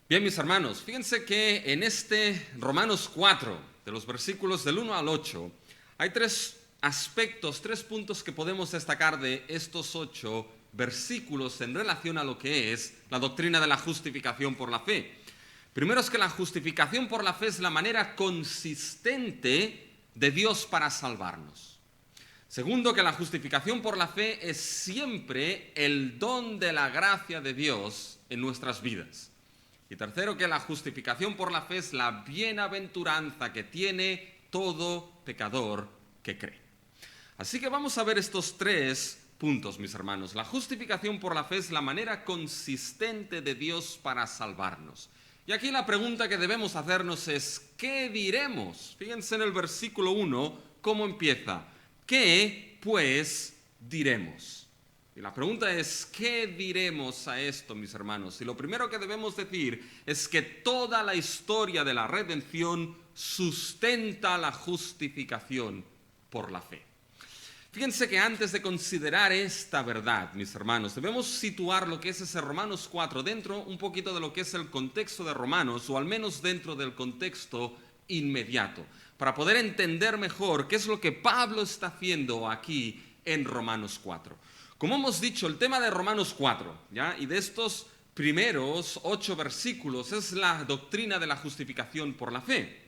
Bien, mis hermanos, fíjense que en este Romanos 4, de los versículos del 1 al 8, hay tres aspectos, tres puntos que podemos destacar de estos 8 versículos en relación a lo que es la doctrina de la justificación por la fe. Primero es que la justificación por la fe es la manera consistente de Dios para salvarnos. Segundo, que la justificación por la fe es siempre el don de la gracia de Dios en nuestras vidas. Y tercero, que la justificación por la fe es la bienaventuranza que tiene todo pecador que cree. Así que vamos a ver estos tres puntos, mis hermanos. La justificación por la fe es la manera consistente de Dios para salvarnos. Y aquí la pregunta que debemos hacernos es, ¿qué diremos? Fíjense en el versículo 1, cómo empieza. ¿Qué, pues, diremos? Y la pregunta es, ¿qué diremos a esto, mis hermanos? Y lo primero que debemos decir es que toda la historia de la redención sustenta la justificación por la fe. Fíjense que antes de considerar esta verdad, mis hermanos, debemos situar lo que es ese Romanos 4 dentro un poquito de lo que es el contexto de Romanos, o al menos dentro del contexto inmediato, para poder entender mejor qué es lo que Pablo está haciendo aquí en Romanos 4. Como hemos dicho, el tema de Romanos 4, ¿ya? Y de estos primeros 8 versículos es la doctrina de la justificación por la fe.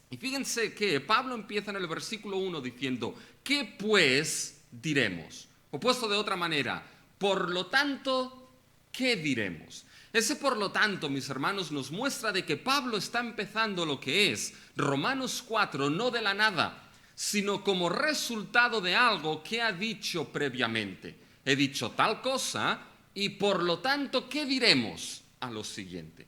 Y fíjense que Pablo empieza en el versículo 1 diciendo, ¿qué pues diremos? O puesto de otra manera, por lo tanto, ¿qué diremos? Ese por lo tanto, mis hermanos, nos muestra de que Pablo está empezando lo que es Romanos 4 no de la nada, sino como resultado de algo que ha dicho previamente. He dicho tal cosa y por lo tanto, ¿qué diremos a lo siguiente?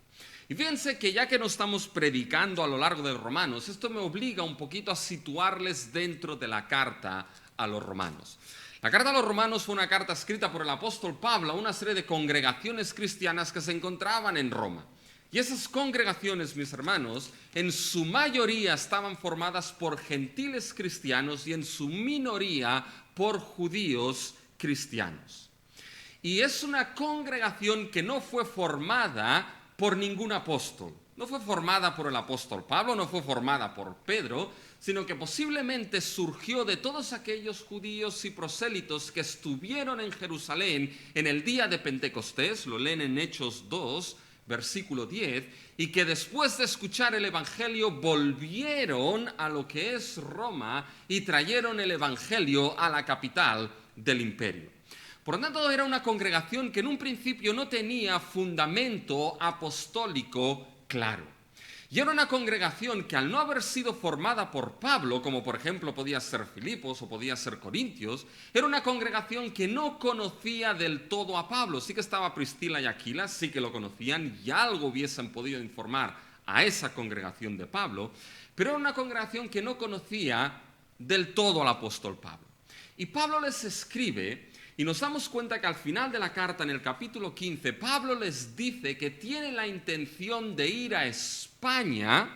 Y fíjense que ya que no estamos predicando a lo largo de Romanos, esto me obliga un poquito a situarles dentro de la carta a los romanos. La carta a los romanos fue una carta escrita por el apóstol Pablo a una serie de congregaciones cristianas que se encontraban en Roma. Y esas congregaciones, mis hermanos, en su mayoría estaban formadas por gentiles cristianos y en su minoría por judíos cristianos. Y es una congregación que no fue formada por ningún apóstol. No fue formada por el apóstol Pablo, no fue formada por Pedro, sino que posiblemente surgió de todos aquellos judíos y prosélitos que estuvieron en Jerusalén en el día de Pentecostés, lo leen en Hechos 2, versículo 10, y que después de escuchar el evangelio volvieron a lo que es Roma y trajeron el evangelio a la capital del imperio. Por lo tanto, era una congregación que en un principio no tenía fundamento apostólico claro. Y era una congregación que al no haber sido formada por Pablo, como por ejemplo podía ser Filipos o podía ser Corintios, era una congregación que no conocía del todo a Pablo. Sí que estaba Priscila y Aquila, sí que lo conocían y algo hubiesen podido informar a esa congregación de Pablo, pero era una congregación que no conocía del todo al apóstol Pablo. Y Pablo les escribe. Y nos damos cuenta que al final de la carta, en el capítulo 15, Pablo les dice que tiene la intención de ir a España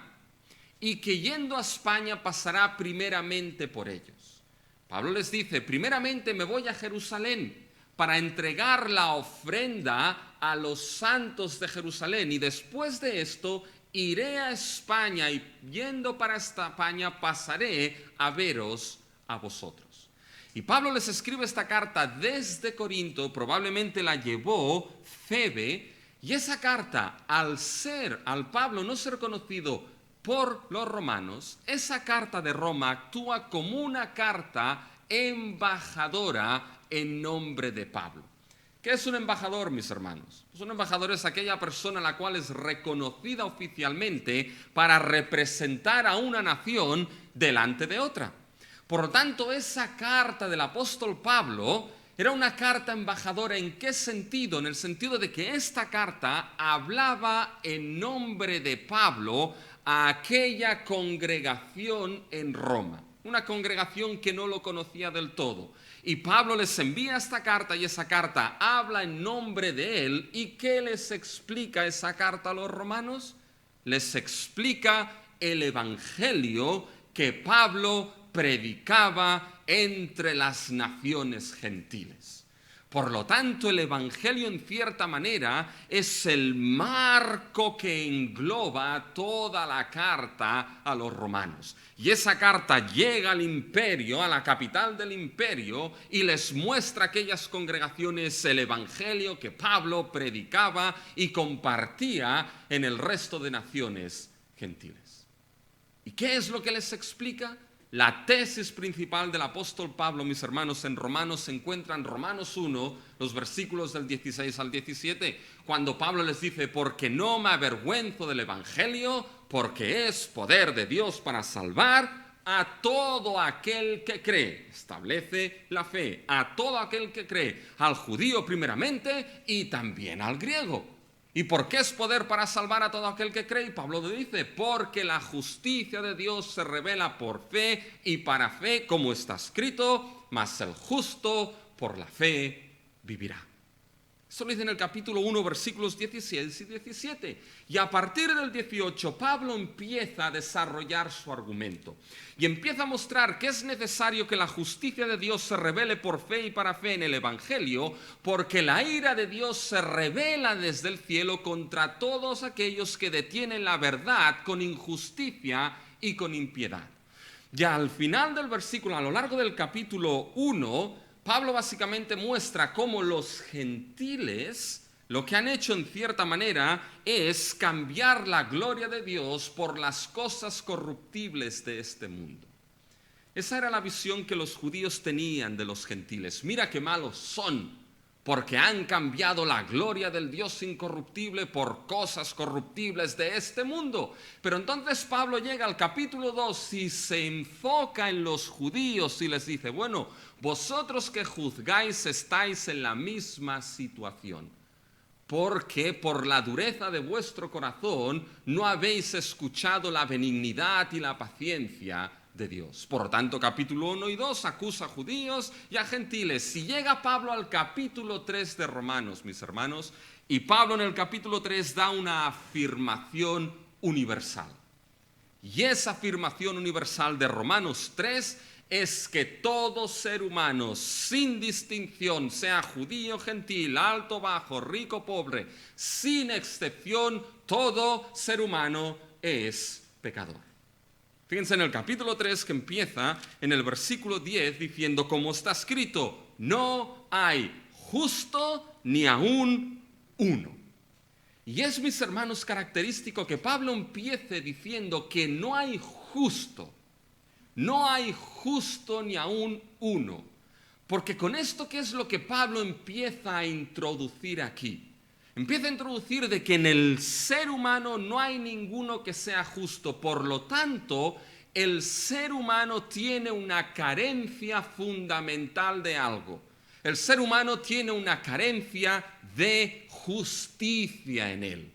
y que yendo a España pasará primeramente por ellos. Pablo les dice, primeramente me voy a Jerusalén para entregar la ofrenda a los santos de Jerusalén y después de esto iré a España y yendo para España pasaré a veros a vosotros. Y Pablo les escribe esta carta desde Corinto, probablemente la llevó Febe, y esa carta, al Pablo no ser conocido por los romanos, esa carta de Roma actúa como una carta embajadora en nombre de Pablo. ¿Qué es un embajador, mis hermanos? Pues un embajador es aquella persona la cual es reconocida oficialmente para representar a una nación delante de otra. Por lo tanto, esa carta del apóstol Pablo era una carta embajadora. ¿En qué sentido? En el sentido de que esta carta hablaba en nombre de Pablo a aquella congregación en Roma. Una congregación que no lo conocía del todo. Y Pablo les envía esta carta y esa carta habla en nombre de él. ¿Y qué les explica esa carta a los romanos? Les explica el evangelio que Pablo predicaba entre las naciones gentiles. Por lo tanto, el Evangelio en cierta manera es el marco que engloba toda la carta a los romanos. Y esa carta llega al imperio, a la capital del imperio, y les muestra a aquellas congregaciones el Evangelio que Pablo predicaba y compartía en el resto de naciones gentiles. ¿Y qué es lo que les explica? La tesis principal del apóstol Pablo, mis hermanos, en Romanos se encuentra en Romanos 1, los versículos del 16 al 17, cuando Pablo les dice, porque no me avergüenzo del Evangelio, porque es poder de Dios para salvar a todo aquel que cree. Establece la fe, a todo aquel que cree, al judío primeramente y también al griego. ¿Y por qué es poder para salvar a todo aquel que cree? Y Pablo le dice, porque la justicia de Dios se revela por fe y para fe, como está escrito, mas el justo por la fe vivirá. Eso lo dice en el capítulo 1, versículos 16 y 17. Y a partir del 18, Pablo empieza a desarrollar su argumento. Y empieza a mostrar que es necesario que la justicia de Dios se revele por fe y para fe en el Evangelio, porque la ira de Dios se revela desde el cielo contra todos aquellos que detienen la verdad con injusticia y con impiedad. Ya al final del versículo, a lo largo del capítulo 1, Pablo básicamente muestra cómo los gentiles lo que han hecho en cierta manera es cambiar la gloria de Dios por las cosas corruptibles de este mundo. Esa era la visión que los judíos tenían de los gentiles. Mira qué malos son, porque han cambiado la gloria del Dios incorruptible por cosas corruptibles de este mundo. Pero entonces Pablo llega al capítulo 2 y se enfoca en los judíos y les dice, bueno, vosotros que juzgáis estáis en la misma situación, porque por la dureza de vuestro corazón no habéis escuchado la benignidad y la paciencia de Dios. Por lo tanto, capítulo 1 y 2 acusa a judíos y a gentiles. Si llega Pablo al capítulo 3 de Romanos, mis hermanos, y Pablo en el capítulo 3 da una afirmación universal. Y esa afirmación universal de Romanos 3 es que todo ser humano, sin distinción, sea judío, gentil, alto, bajo, rico, pobre, sin excepción, todo ser humano es pecador. Fíjense en el capítulo 3 que empieza en el versículo 10 diciendo, como está escrito, no hay justo ni aún uno. Y es, mis hermanos, característico que Pablo empiece diciendo que no hay justo. No hay justo ni aún uno. Porque con esto, ¿qué es lo que Pablo empieza a introducir aquí? Empieza a introducir de que en el ser humano no hay ninguno que sea justo. Por lo tanto, el ser humano tiene una carencia fundamental de algo. El ser humano tiene una carencia de justicia en él.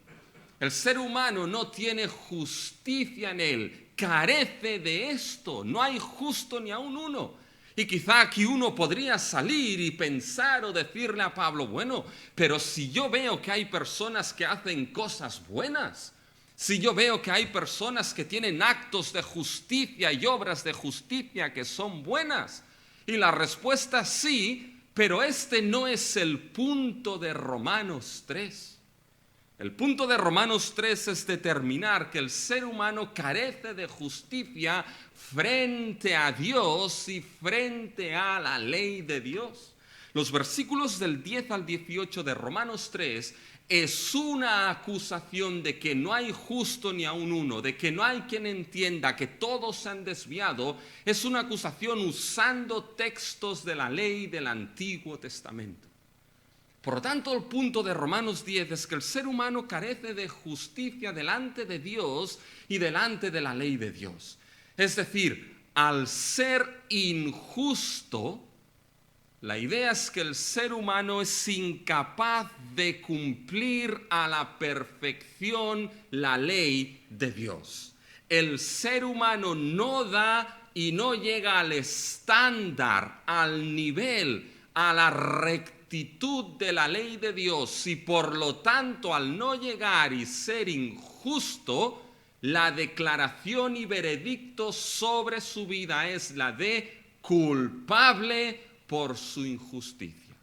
El ser humano no tiene justicia en él, carece de esto, no hay justo ni aún uno. Y quizá aquí uno podría salir y pensar o decirle a Pablo, bueno, pero si yo veo que hay personas que hacen cosas buenas, si yo veo que hay personas que tienen actos de justicia y obras de justicia que son buenas, y la respuesta es sí, pero este no es el punto de Romanos 3. El punto de Romanos 3 es determinar que el ser humano carece de justicia frente a Dios y frente a la ley de Dios. Los versículos del 10 al 18 de Romanos 3 es una acusación de que no hay justo ni aun uno, de que no hay quien entienda que todos se han desviado. Es una acusación usando textos de la ley del Antiguo Testamento. Por lo tanto, el punto de Romanos 10 es que el ser humano carece de justicia delante de Dios y delante de la ley de Dios. Es decir, al ser injusto, la idea es que el ser humano es incapaz de cumplir a la perfección la ley de Dios. El ser humano no da y no llega al estándar, al nivel, a la rectitud de la ley de Dios, y por lo tanto al no llegar y ser injusto, la declaración y veredicto sobre su vida es la de culpable por su injusticia.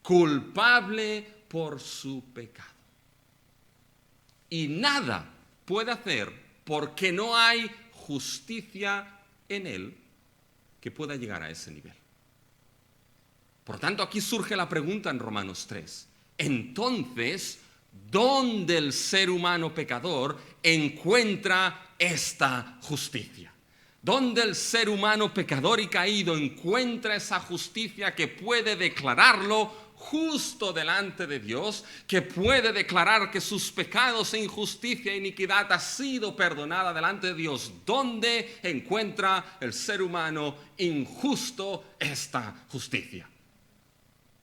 culpable por su pecado. Y nada puede hacer porque no hay justicia en él que pueda llegar a ese nivel. Por tanto, aquí surge la pregunta en Romanos 3. Entonces, ¿dónde el ser humano pecador encuentra esta justicia? ¿Dónde el ser humano pecador y caído encuentra esa justicia que puede declararlo justo delante de Dios, que puede declarar que sus pecados e injusticia e iniquidad ha sido perdonada delante de Dios? ¿Dónde encuentra el ser humano injusto esta justicia?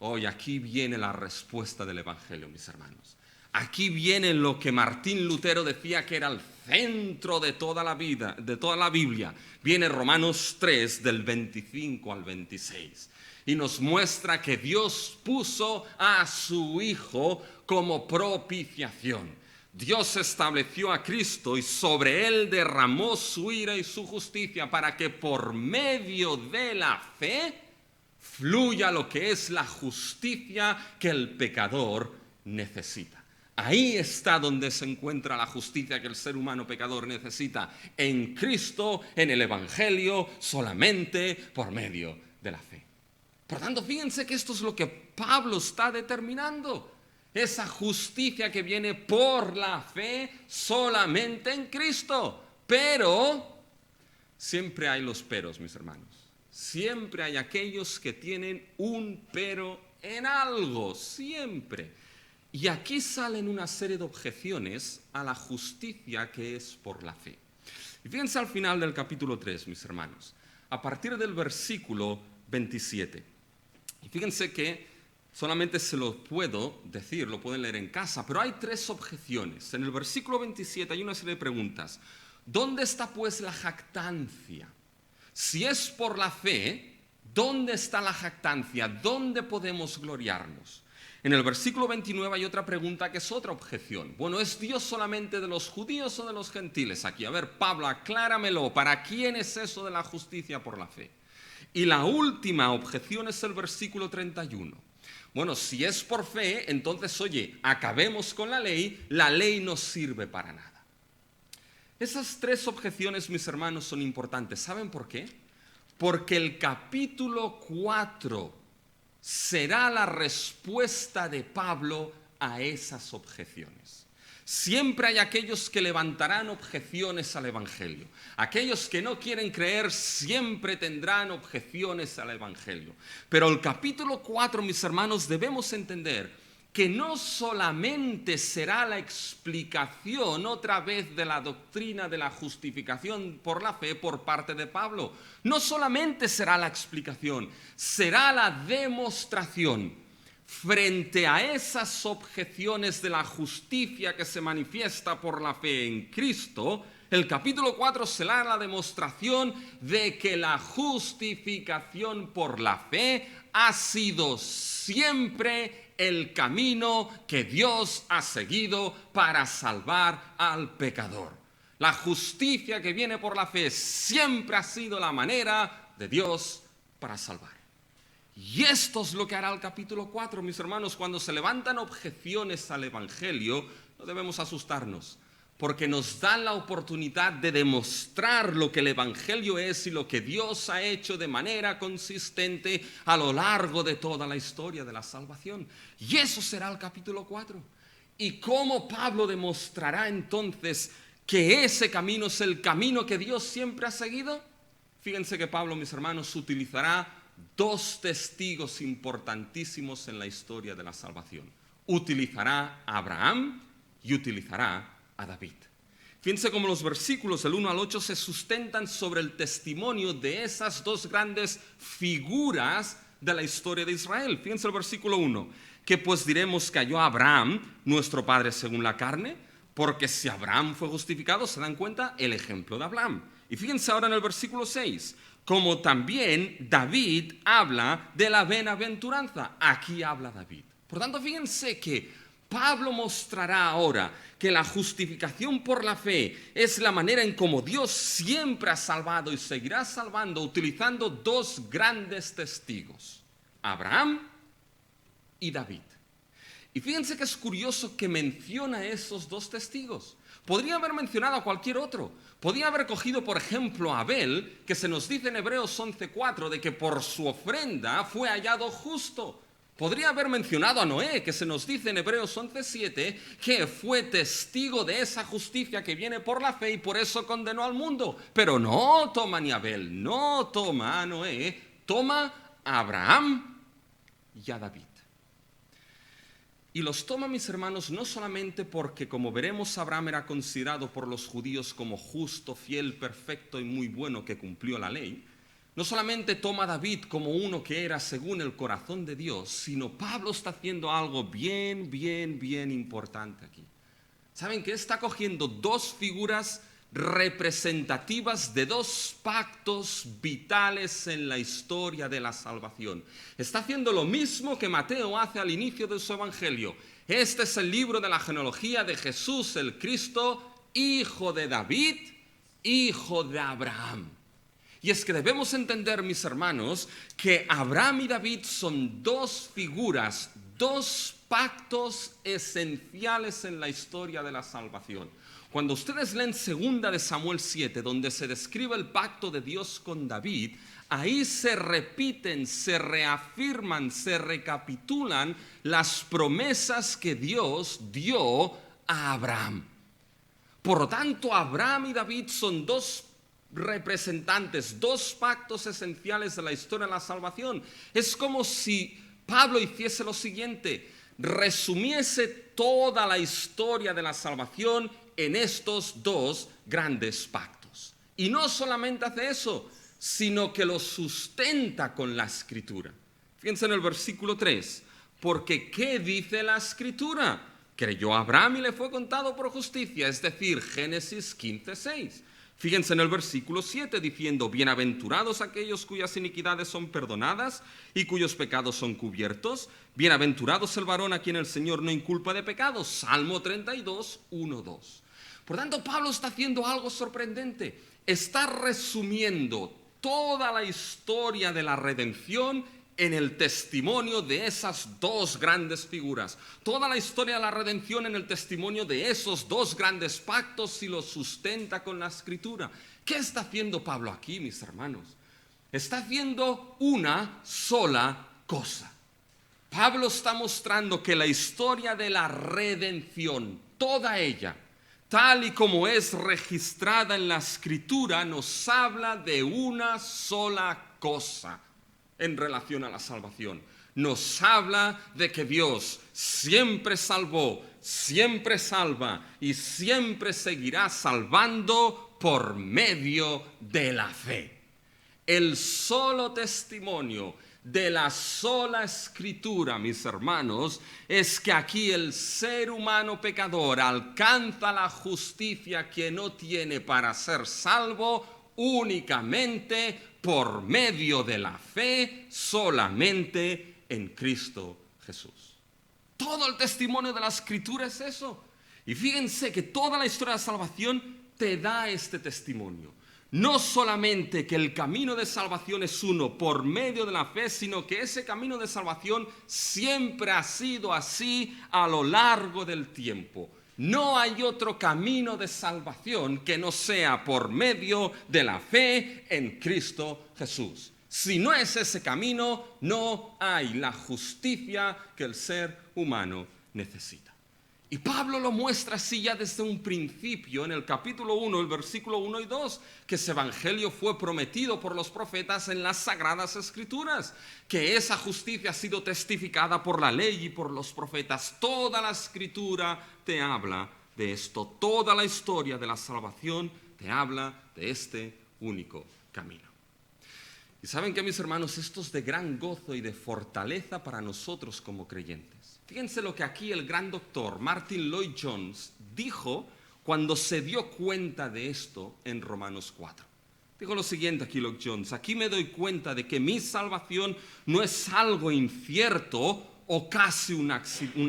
Hoy aquí viene la respuesta del Evangelio, mis hermanos. Aquí viene lo que Martín Lutero decía que era el centro de toda la vida, de toda la Biblia. Viene Romanos 3 del 25 al 26 y nos muestra que Dios puso a su Hijo como propiciación. Dios estableció a Cristo y sobre él derramó su ira y su justicia para que por medio de la fe fluya lo que es la justicia que el pecador necesita. Ahí está donde se encuentra la justicia que el ser humano pecador necesita, en Cristo, en el Evangelio, solamente por medio de la fe. Por tanto, fíjense que esto es lo que Pablo está determinando. Esa justicia que viene por la fe solamente en Cristo. Pero siempre hay los peros, mis hermanos. Siempre hay aquellos que tienen un pero en algo, siempre. Y aquí salen una serie de objeciones a la justicia que es por la fe. Y fíjense al final del capítulo 3, mis hermanos, a partir del versículo 27. Y fíjense que solamente se lo puedo decir, lo pueden leer en casa, pero hay 3 objeciones. En el versículo 27 hay una serie de preguntas. ¿Dónde está pues la jactancia? Si es por la fe, ¿dónde está la jactancia? ¿Dónde podemos gloriarnos? En el versículo 29 hay otra pregunta que es otra objeción. Bueno, ¿es Dios solamente de los judíos o de los gentiles aquí? A ver, Pablo, acláramelo. ¿Para quién es eso de la justicia por la fe? Y la última objeción es el versículo 31. Bueno, si es por fe, entonces, oye, acabemos con la ley no sirve para nada. Esas 3 objeciones, mis hermanos, son importantes. ¿Saben por qué? Porque el capítulo 4 será la respuesta de Pablo a esas objeciones. Siempre hay aquellos que levantarán objeciones al Evangelio. Aquellos que no quieren creer siempre tendrán objeciones al Evangelio. Pero el capítulo 4, mis hermanos, debemos entender que no solamente será la explicación otra vez de la doctrina de la justificación por la fe por parte de Pablo. No solamente será la explicación, será la demostración. Frente a esas objeciones de la justicia que se manifiesta por la fe en Cristo, el capítulo 4 será la demostración de que la justificación por la fe ha sido siempre el camino que Dios ha seguido para salvar al pecador. La justicia que viene por la fe siempre ha sido la manera de Dios para salvar. Y esto es lo que hará el capítulo 4, mis hermanos. Cuando se levantan objeciones al Evangelio, no debemos asustarnos, porque nos dan la oportunidad de demostrar lo que el Evangelio es y lo que Dios ha hecho de manera consistente a lo largo de toda la historia de la salvación. Y eso será el capítulo 4. ¿Y cómo Pablo demostrará entonces que ese camino es el camino que Dios siempre ha seguido? Fíjense que Pablo, mis hermanos, utilizará 2 testigos importantísimos en la historia de la salvación. Utilizará a Abraham y utilizará a David. Fíjense cómo los versículos del 1 al 8 se sustentan sobre el testimonio de esas 2 grandes figuras de la historia de Israel. Fíjense el versículo 1. ¿Qué pues diremos que halló a Abraham, nuestro padre según la carne? Porque si Abraham fue justificado, se dan cuenta el ejemplo de Abraham. Y fíjense ahora en el versículo 6. Como también David habla de la bienaventuranza. Aquí habla David. Por tanto, fíjense que Pablo mostrará ahora que la justificación por la fe es la manera en cómo Dios siempre ha salvado y seguirá salvando utilizando 2 grandes testigos, Abraham y David. Y fíjense que es curioso que menciona a esos dos testigos. Podría haber mencionado a cualquier otro. Podría haber cogido, por ejemplo, a Abel, que se nos dice en Hebreos 11:4, de que por su ofrenda fue hallado justo. Podría haber mencionado a Noé, que se nos dice en Hebreos 11:7, que fue testigo de esa justicia que viene por la fe y por eso condenó al mundo. Pero no toma ni a Abel, no toma a Noé, toma a Abraham y a David. Y los toma, mis hermanos, no solamente porque, como veremos, Abraham era considerado por los judíos como justo, fiel, perfecto y muy bueno que cumplió la ley. No solamente toma a David como uno que era según el corazón de Dios, sino Pablo está haciendo algo bien importante aquí. ¿Saben que está cogiendo dos figuras representativas de dos pactos vitales en la historia de la salvación? Está haciendo lo mismo que Mateo hace al inicio de su evangelio. Este es el libro de la genealogía de Jesús el Cristo, hijo de David, hijo de Abraham. Y es que debemos entender, mis hermanos, que Abraham y David son dos figuras, dos pactos esenciales en la historia de la salvación. Cuando ustedes leen 2 de Samuel 7, donde se describe el pacto de Dios con David, ahí se repiten, se reafirman, se recapitulan las promesas que Dios dio a Abraham. Por lo tanto, Abraham y David son dos representantes, dos pactos esenciales de la historia de la salvación. Es como si Pablo hiciese lo siguiente: resumiese toda la historia de la salvación en estos dos grandes pactos. Y no solamente hace eso, sino que lo sustenta con la Escritura. Fíjense en el versículo 3. Porque ¿qué dice la Escritura? Creyó Abraham y le fue contado por justicia, es decir, Génesis 15:6. Fíjense en el versículo 7 diciendo: bienaventurados aquellos cuyas iniquidades son perdonadas y cuyos pecados son cubiertos. Bienaventurados el varón a quien el Señor no inculpa de pecados. Salmo 32, 1, 2. Por tanto, Pablo está haciendo algo sorprendente. Está resumiendo toda la historia de la redención en el testimonio de esas dos grandes figuras. Toda la historia de la redención en el testimonio de esos dos grandes pactos y lo sustenta con la Escritura. ¿Qué está haciendo Pablo aquí, mis hermanos? Está haciendo una sola cosa. Pablo está mostrando que la historia de la redención, toda ella, tal y como es registrada en la Escritura, nos habla de una sola cosa en relación a la salvación. Nos habla de que Dios siempre salvó, siempre salva y siempre seguirá salvando por medio de la fe. El solo testimonio de la sola Escritura, mis hermanos, es que aquí el ser humano pecador alcanza la justicia que no tiene para ser salvo únicamente por medio de la fe, solamente en Cristo Jesús. Todo el testimonio de la Escritura es eso. Y fíjense que toda la historia de la salvación te da este testimonio. No solamente que el camino de salvación es uno por medio de la fe, sino que ese camino de salvación siempre ha sido así a lo largo del tiempo. No hay otro camino de salvación que no sea por medio de la fe en Cristo Jesús. Si no es ese camino, no hay la justicia que el ser humano necesita. Y Pablo lo muestra así ya desde un principio, en el capítulo 1, el versículo 1 y 2, que ese evangelio fue prometido por los profetas en las Sagradas Escrituras, que esa justicia ha sido testificada por la ley y por los profetas. Toda la Escritura te habla de esto, toda la historia de la salvación te habla de este único camino. Y saben que, mis hermanos, esto es de gran gozo y de fortaleza para nosotros como creyentes. Fíjense lo que aquí el gran doctor Martin Lloyd-Jones dijo cuando se dio cuenta de esto en Romanos 4. Dijo lo siguiente aquí Lloyd-Jones: aquí me doy cuenta de que mi salvación no es algo incierto o casi un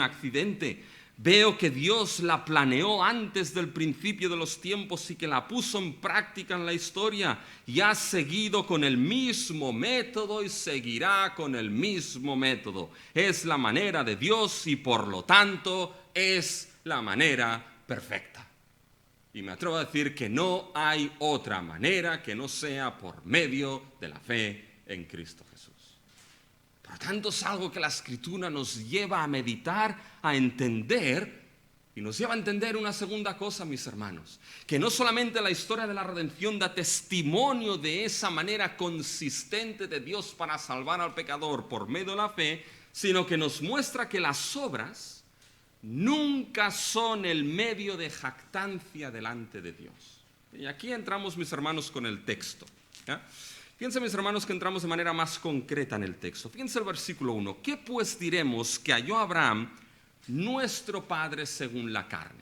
accidente. Veo que Dios la planeó antes del principio de los tiempos y que la puso en práctica en la historia y ha seguido con el mismo método y seguirá con el mismo método. Es la manera de Dios y por lo tanto es la manera perfecta. Y me atrevo a decir que no hay otra manera que no sea por medio de la fe en Cristo Jesús. Por lo tanto, es algo que la Escritura nos lleva a meditar, a entender, y nos lleva a entender una segunda cosa, mis hermanos, que no solamente la historia de la redención da testimonio de esa manera consistente de Dios para salvar al pecador por medio de la fe, sino que nos muestra que las obras nunca son el medio de jactancia delante de Dios. Y aquí entramos, mis hermanos, con el texto, ¿ya? Fíjense, mis hermanos, que entramos de manera más concreta en el texto. Fíjense el versículo 1. ¿Qué pues diremos que halló Abraham, nuestro padre según la carne?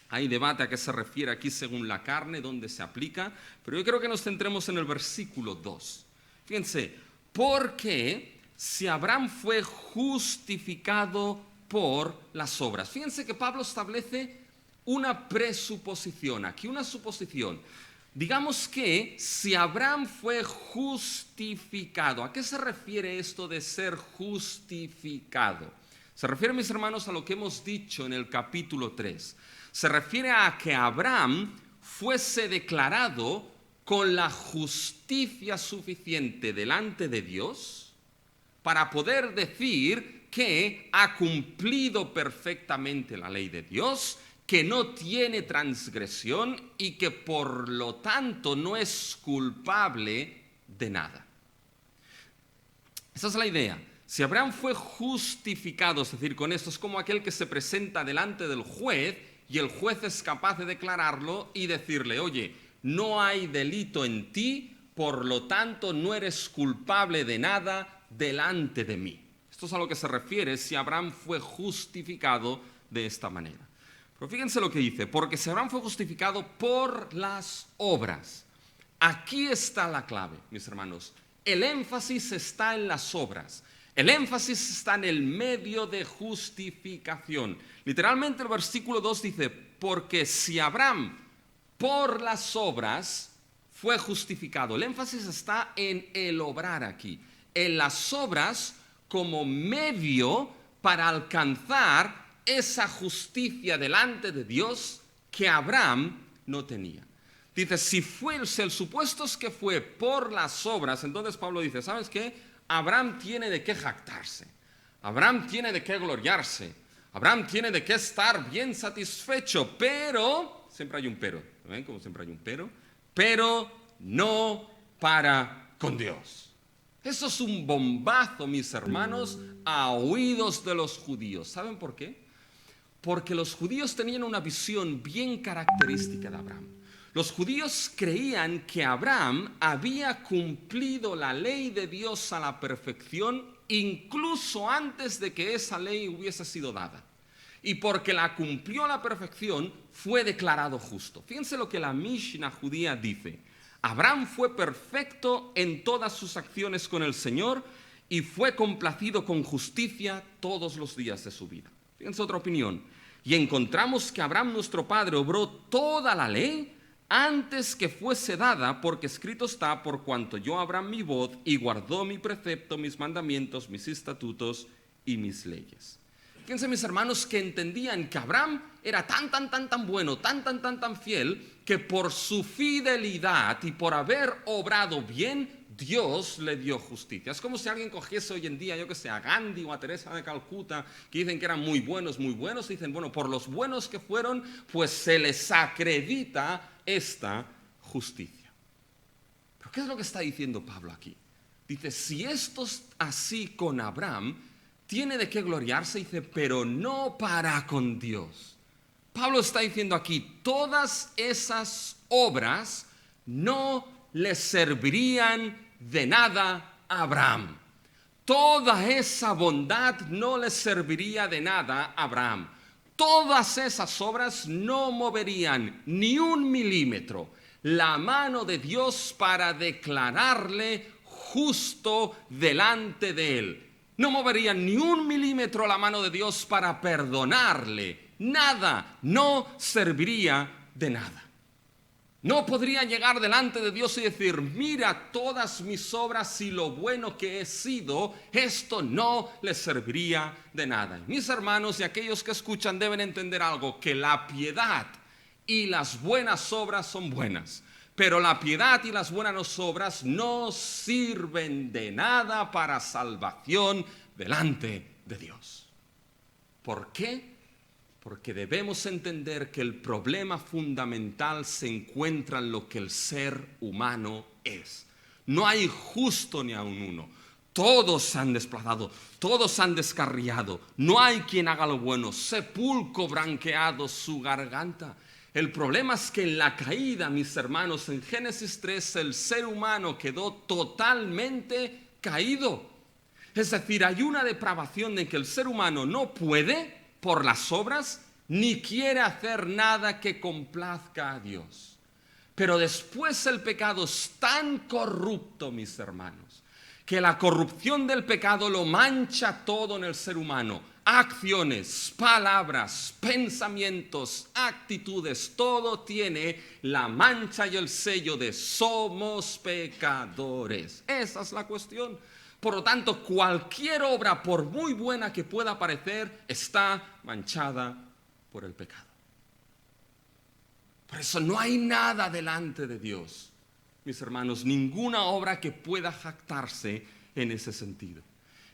Hay debate a qué se refiere aquí según la carne, dónde se aplica, pero yo creo que nos centremos en el versículo 2. Fíjense, porque si Abraham fue justificado por las obras. Fíjense que Pablo establece una presuposición aquí, una suposición. Digamos que si Abraham fue justificado, ¿a qué se refiere esto de ser justificado? Se refiere, mis hermanos, a lo que hemos dicho en el capítulo 3. Se refiere a que Abraham fuese declarado con la justicia suficiente delante de Dios para poder decir que ha cumplido perfectamente la ley de Dios, que no tiene transgresión y que por lo tanto no es culpable de nada. Esa es la idea. Si Abraham fue justificado, es decir, con esto es como aquel que se presenta delante del juez y el juez es capaz de declararlo y decirle, oye, no hay delito en ti, por lo tanto no eres culpable de nada delante de mí. Esto es a lo que se refiere si Abraham fue justificado de esta manera. Pero fíjense lo que dice, porque si Abraham fue justificado por las obras. Aquí está la clave, mis hermanos. El énfasis está en las obras. El énfasis está en el medio de justificación. Literalmente el versículo 2 dice, porque si Abraham por las obras fue justificado. El énfasis está en el obrar aquí, en las obras como medio para alcanzar esa justicia delante de Dios que Abraham no tenía. Dice, si el supuesto es que fue por las obras, entonces Pablo dice, ¿sabes qué? Abraham tiene de qué jactarse, Abraham tiene de qué gloriarse, Abraham tiene de qué estar bien satisfecho, pero, siempre hay un pero, ¿ven? Como siempre hay un pero no para con Dios. Eso es un bombazo, mis hermanos, a oídos de los judíos. ¿Saben por qué? Porque los judíos tenían una visión bien característica de Abraham. Los judíos creían que Abraham había cumplido la ley de Dios a la perfección incluso antes de que esa ley hubiese sido dada. Y porque la cumplió a la perfección, fue declarado justo. Fíjense lo que la Mishnah judía dice. Abraham fue perfecto en todas sus acciones con el Señor y fue complacido con justicia todos los días de su vida. Fíjense otra opinión. Y encontramos que Abraham, nuestro padre, obró toda la ley antes que fuese dada, porque escrito está, por cuanto yo Abraham mi voz y guardó mi precepto, mis mandamientos, mis estatutos y mis leyes. Fíjense, mis hermanos, que entendían que Abraham era tan bueno, tan fiel, que por su fidelidad y por haber obrado bien, Dios le dio justicia. Es como si alguien cogiese hoy en día, yo que sé, a Gandhi o a Teresa de Calcuta, que dicen que eran muy buenos, y dicen, bueno, por los buenos que fueron, pues se les acredita esta justicia. Pero ¿qué es lo que está diciendo Pablo aquí? Dice, si esto es así con Abraham, tiene de qué gloriarse, dice, pero no para con Dios. Pablo está diciendo aquí, todas esas obras no le servirían de nada a Abraham. Toda esa bondad no le serviría de nada a Abraham. Todas esas obras no moverían ni un milímetro la mano de Dios para declararle justo delante de él. no movería ni un milímetro la mano de Dios para perdonarle. Nada, no serviría de nada. No podría llegar delante de Dios y decir, mira todas mis obras y lo bueno que he sido, esto no les serviría de nada. Mis hermanos y aquellos que escuchan deben entender algo, que la piedad y las buenas obras son buenas, pero la piedad y las buenas obras no sirven de nada para salvación delante de Dios. ¿Por qué? Porque debemos entender que el problema fundamental se encuentra en lo que el ser humano es. No hay justo ni aun uno. Todos se han desplazado, todos se han descarriado. No hay quien haga lo bueno. Sepulcro branqueado su garganta. El problema es que en la caída, mis hermanos, en Génesis 3, el ser humano quedó totalmente caído. Es decir, hay una depravación en que el ser humano no puede por las obras, ni quiere hacer nada que complazca a Dios. Pero después el pecado es tan corrupto, mis hermanos, que la corrupción del pecado lo mancha todo en el ser humano. Acciones, palabras, pensamientos, actitudes, todo tiene la mancha y el sello de somos pecadores. Esa es la cuestión. Por lo tanto, cualquier obra, por muy buena que pueda parecer, está manchada por el pecado. Por eso no hay nada delante de Dios, mis hermanos, ninguna obra que pueda jactarse en ese sentido.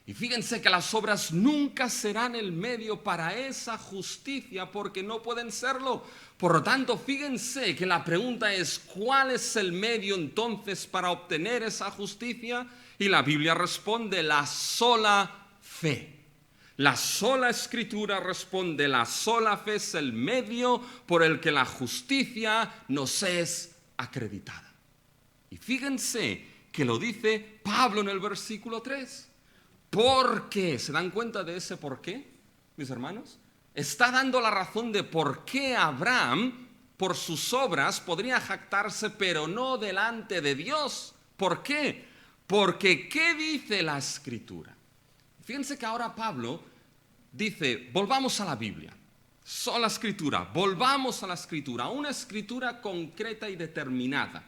Y fíjense que las obras nunca serán el medio para esa justicia, porque no pueden serlo. Por lo tanto, fíjense que la pregunta es, ¿cuál es el medio entonces para obtener esa justicia? Y la Biblia responde, la sola fe. La sola Escritura responde, la sola fe es el medio por el que la justicia nos es acreditada. Y fíjense que lo dice Pablo en el versículo 3. ¿Por qué? ¿Se dan cuenta de ese por qué, mis hermanos? Está dando la razón de por qué Abraham, por sus obras, podría jactarse, pero no delante de Dios. ¿Por qué? Porque ¿qué dice la Escritura? Fíjense que ahora Pablo dice, volvamos a la Biblia. Sola Escritura, volvamos a la Escritura, una Escritura concreta y determinada.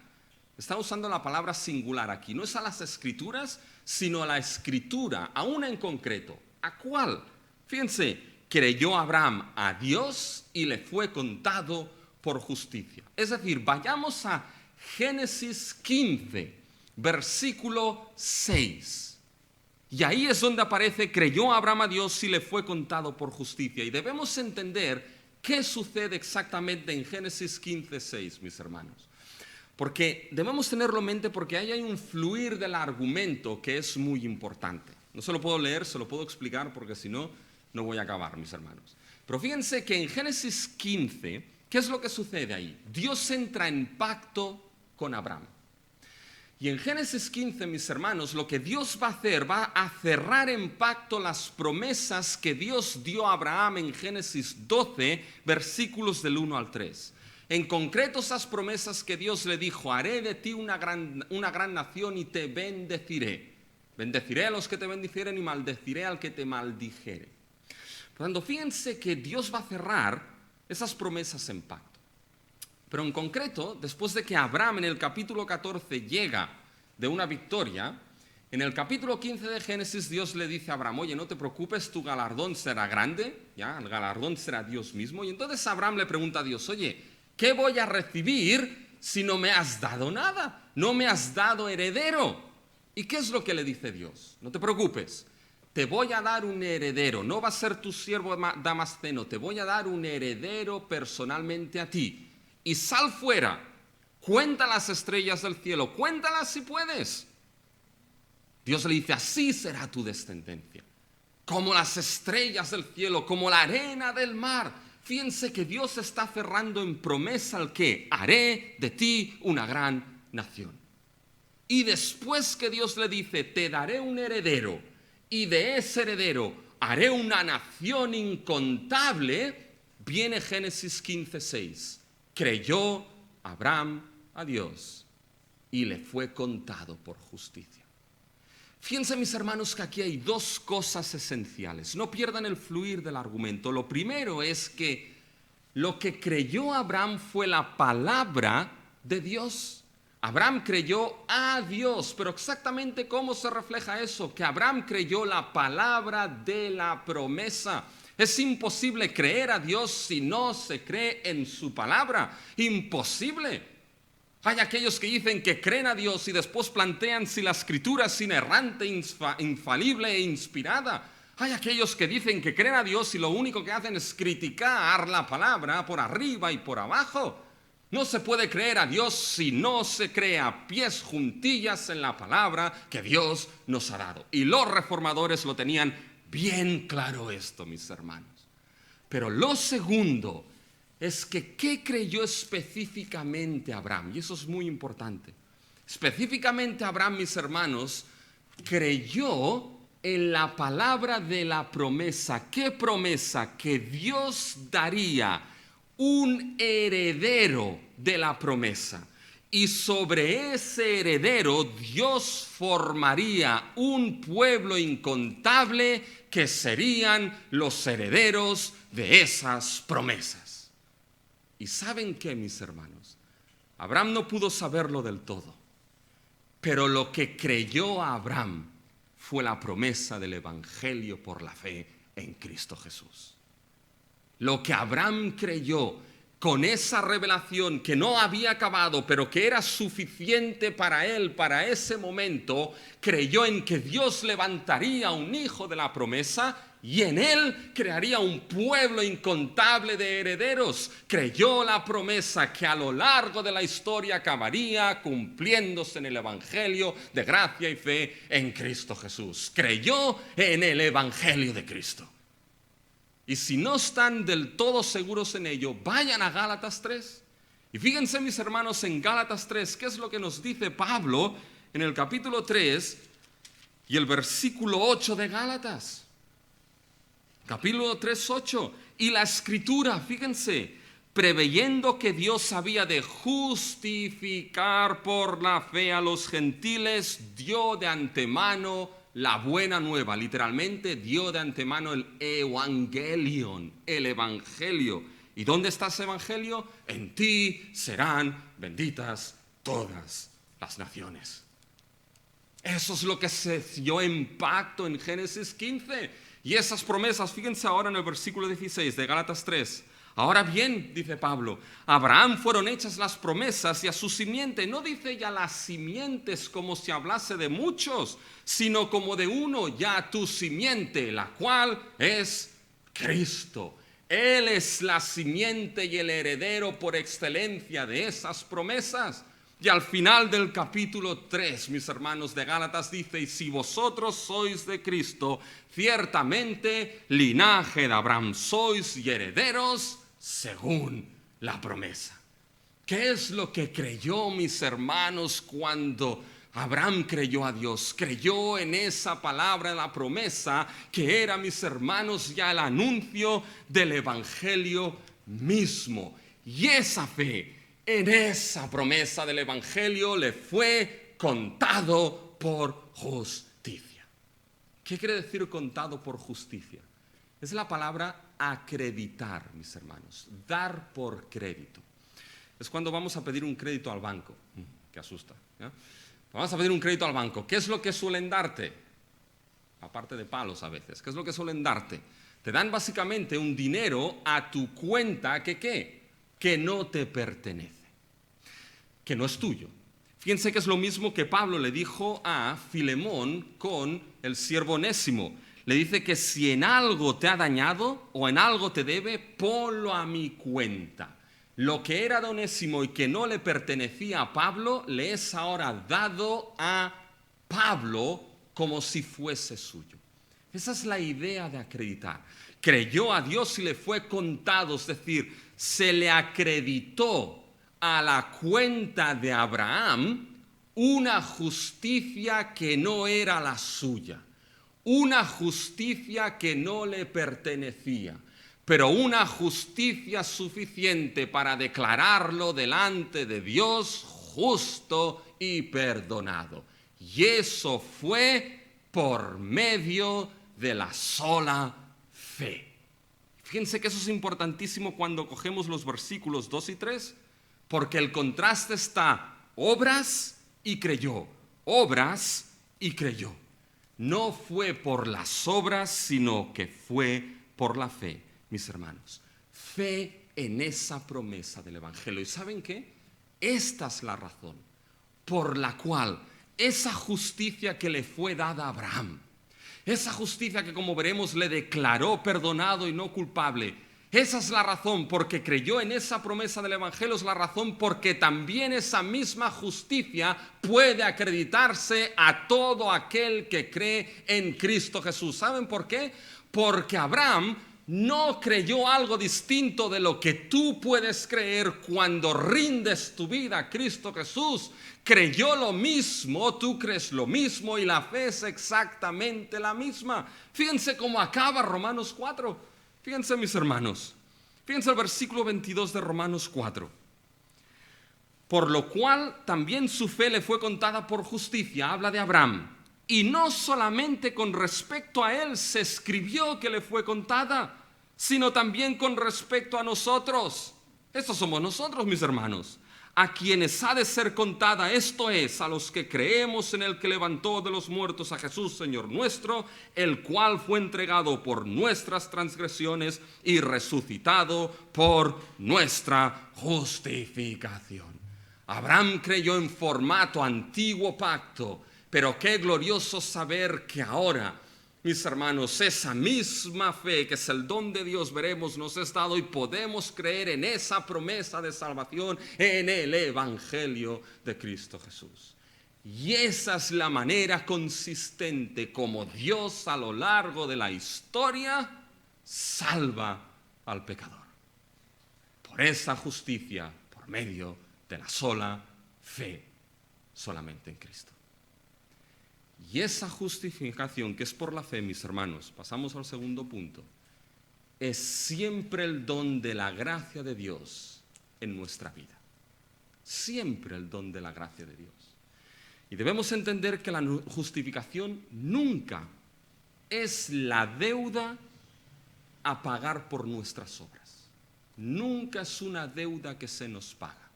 Está usando la palabra singular aquí, no es a las Escrituras, sino a la Escritura, a una en concreto. ¿A cuál? Fíjense, creyó Abraham a Dios y le fue contado por justicia. Es decir, vayamos a Génesis 15, versículo 6. Y ahí es donde aparece, creyó Abraham a Dios y le fue contado por justicia. Y debemos entender qué sucede exactamente en Génesis 15, 6, mis hermanos. Porque debemos tenerlo en mente porque ahí hay un fluir del argumento que es muy importante. No se lo puedo leer, se lo puedo explicar porque si no, no voy a acabar, mis hermanos. Pero fíjense que en Génesis 15, ¿qué es lo que sucede ahí? Dios entra en pacto con Abraham. Y en Génesis 15, mis hermanos, lo que Dios va a hacer, va a cerrar en pacto las promesas que Dios dio a Abraham en Génesis 12, versículos del 1 al 3. En concreto, esas promesas que Dios le dijo, haré de ti una gran nación y te bendeciré. Bendeciré a los que te bendicieren y maldeciré al que te maldijere. Por tanto, fíjense que Dios va a cerrar esas promesas en pacto. Pero en concreto, después de que Abraham en el capítulo 14 llega de una victoria, en el capítulo 15 de Génesis Dios le dice a Abraham, oye, no te preocupes, tu galardón será grande, ¿ya? El galardón será Dios mismo. Y entonces Abraham le pregunta a Dios, oye, ¿qué voy a recibir si no me has dado nada? No me has dado heredero. ¿Y qué es lo que le dice Dios? No te preocupes, te voy a dar un heredero. No va a ser tu siervo Damasceno, te voy a dar un heredero personalmente a ti. Y sal fuera, cuenta las estrellas del cielo, cuéntalas si puedes. Dios le dice, así será tu descendencia, como las estrellas del cielo, como la arena del mar. Fíjense que Dios está cerrando en promesa al que haré de ti una gran nación. Y después que Dios le dice, te daré un heredero, y de ese heredero haré una nación incontable, viene Génesis 15, 6. Creyó Abraham a Dios y le fue contado por justicia. Fíjense, mis hermanos, que aquí hay dos cosas esenciales. No pierdan el fluir del argumento. Lo primero es que lo que creyó Abraham fue la palabra de Dios. Abraham creyó a Dios, pero exactamente cómo se refleja eso, que Abraham creyó la palabra de la promesa. Es imposible creer a Dios si no se cree en su palabra. Imposible. Hay aquellos que dicen que creen a Dios y después plantean si la escritura es inerrante, infalible e inspirada. Hay aquellos que dicen que creen a Dios y lo único que hacen es criticar la palabra por arriba y por abajo. No se puede creer a Dios si no se cree a pies juntillas en la palabra que Dios nos ha dado. Y los reformadores lo tenían bien claro esto, mis hermanos. Pero lo segundo es que ¿qué creyó específicamente Abraham? Y eso es muy importante. Específicamente Abraham, mis hermanos, creyó en la palabra de la promesa. ¿Qué promesa? Que Dios daría un heredero de la promesa. Y sobre ese heredero Dios formaría un pueblo incontable que serían los herederos de esas promesas. ¿Y saben qué, mis hermanos? Abraham no pudo saberlo del todo, pero lo que creyó a Abraham fue la promesa del Evangelio por la fe en Cristo Jesús. Lo que Abraham creyó con esa revelación que no había acabado, pero que era suficiente para él, para ese momento, creyó en que Dios levantaría un hijo de la promesa y en él crearía un pueblo incontable de herederos. Creyó la promesa que a lo largo de la historia acabaría cumpliéndose en el Evangelio de gracia y fe en Cristo Jesús. Creyó en el Evangelio de Cristo. Y si no están del todo seguros en ello, vayan a Gálatas 3. Y fíjense, mis hermanos, en Gálatas 3, ¿qué es lo que nos dice Pablo en el capítulo 3 y el versículo 8 de Gálatas? Capítulo 3, 8. Y la escritura, fíjense, preveyendo que Dios había de justificar por la fe a los gentiles, dio de antemano la buena nueva. Literalmente dio de antemano el evangelion, el evangelio. ¿Y dónde está ese evangelio? En ti serán benditas todas las naciones. Eso es lo que se dio en pacto en Génesis 15. Y esas promesas, fíjense ahora en el versículo 16 de Gálatas 3. Ahora bien, dice Pablo, a Abraham fueron hechas las promesas y a su simiente. No dice ya las simientes como si hablase de muchos, sino como de uno, ya tu simiente, la cual es Cristo. Él es la simiente y el heredero por excelencia de esas promesas. Y al final del capítulo 3, mis hermanos, de Gálatas dice, y si vosotros sois de Cristo, ciertamente linaje de Abraham sois y herederos según la promesa. ¿Qué es lo que creyó, mis hermanos, cuando Abraham creyó a Dios? Creyó en esa palabra, la promesa, que era, mis hermanos, ya el anuncio del evangelio mismo. Y esa fe en esa promesa del evangelio le fue contado por justicia. ¿Qué quiere decir contado por justicia? Es la palabra acreditar, mis hermanos, dar por crédito. Es cuando vamos a pedir un crédito al banco, que asusta, ¿ya? Vamos a pedir un crédito al banco. ¿Qué es lo que suelen darte? Aparte de palos a veces, ¿qué es lo que suelen darte? Te dan básicamente un dinero a tu cuenta que ¿qué? Que no te pertenece, que no es tuyo. Fíjense que es lo mismo que Pablo le dijo a Filemón con el siervo Onésimo. Le dice que si en algo te ha dañado o en algo te debe, ponlo a mi cuenta. Lo que era de Onésimo y que no le pertenecía a Pablo, le es ahora dado a Pablo como si fuese suyo. Esa es la idea de acreditar. Creyó a Dios y le fue contado, es decir, se le acreditó a la cuenta de Abraham una justicia que no era la suya, una justicia que no le pertenecía, pero una justicia suficiente para declararlo delante de Dios justo y perdonado. Y eso fue por medio de la sola fe. Fíjense que eso es importantísimo cuando cogemos los versículos 2 y 3, porque el contraste está obras y creyó, obras y creyó. No fue por las obras, sino que fue por la fe, mis hermanos. Fe en esa promesa del Evangelio. ¿Y saben qué? Esta es la razón por la cual esa justicia que le fue dada a Abraham, esa justicia que, como veremos, le declaró perdonado y no culpable, esa es la razón porque creyó en esa promesa del Evangelio, es la razón porque también esa misma justicia puede acreditarse a todo aquel que cree en Cristo Jesús. ¿Saben por qué? Porque Abraham no creyó algo distinto de lo que tú puedes creer cuando rindes tu vida a Cristo Jesús. Creyó lo mismo, tú crees lo mismo y la fe es exactamente la misma. Fíjense cómo acaba Romanos 4. Fíjense, mis hermanos. Fíjense el versículo 22 de Romanos 4. Por lo cual también su fe le fue contada por justicia. Habla de Abraham. Y no solamente con respecto a él se escribió que le fue contada, sino también con respecto a nosotros. Estos somos nosotros, mis hermanos, a quienes ha de ser contada, esto es, a los que creemos en el que levantó de los muertos a Jesús, Señor nuestro, el cual fue entregado por nuestras transgresiones y resucitado por nuestra justificación. Abraham creyó en formato antiguo pacto, pero qué glorioso saber que ahora, mis hermanos, esa misma fe que es el don de Dios, veremos, nos es dado y podemos creer en esa promesa de salvación en el Evangelio de Cristo Jesús. Y esa es la manera consistente como Dios a lo largo de la historia salva al pecador. Por esa justicia, por medio de la sola fe, solamente en Cristo. Y esa justificación que es por la fe, mis hermanos, pasamos al segundo punto, es siempre el don de la gracia de Dios en nuestra vida. Siempre el don de la gracia de Dios. Y debemos entender que la justificación nunca es la deuda a pagar por nuestras obras. Nunca es una deuda que se nos paga.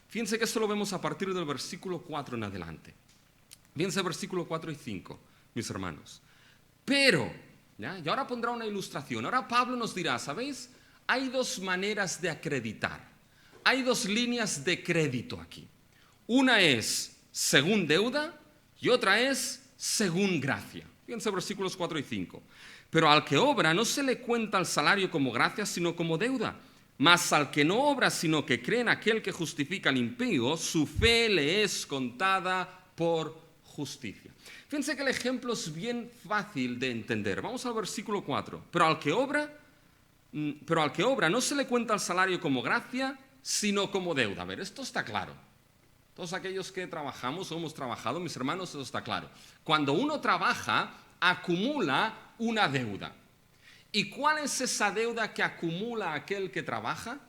Fíjense que esto lo vemos a partir del versículo 4 en adelante. Fíjense versículo 4 y 5, mis hermanos. Pero, ¿ya? Y ahora pondrá una ilustración. Ahora Pablo nos dirá, ¿sabéis? Hay dos maneras de acreditar. Hay dos líneas de crédito aquí. Una es según deuda y otra es según gracia. Fíjense versículos 4 y 5. Pero al que obra no se le cuenta el salario como gracia, sino como deuda. Mas al que no obra, sino que cree en aquel que justifica al impío, su fe le es contada por justicia. Fíjense que el ejemplo es bien fácil de entender. Vamos al versículo 4. Pero al que obra no se le cuenta el salario como gracia, sino como deuda. A ver, esto está claro. Todos aquellos que trabajamos o hemos trabajado, mis hermanos, eso está claro. Cuando uno trabaja, acumula una deuda. ¿Y cuál es esa deuda que acumula aquel que trabaja?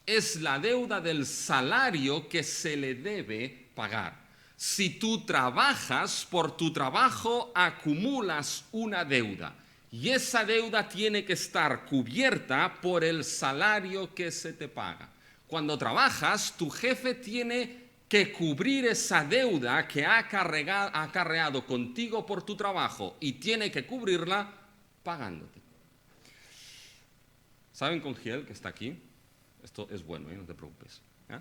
Es la deuda del salario que se le debe pagar. Si tú trabajas, por tu trabajo acumulas una deuda. Y esa deuda tiene que estar cubierta por el salario que se te paga. Cuando trabajas, tu jefe tiene que cubrir esa deuda que ha acarreado contigo por tu trabajo y tiene que cubrirla pagándote. ¿Saben, Congiel, que está aquí? Esto es bueno, no te preocupes. ¿Ya?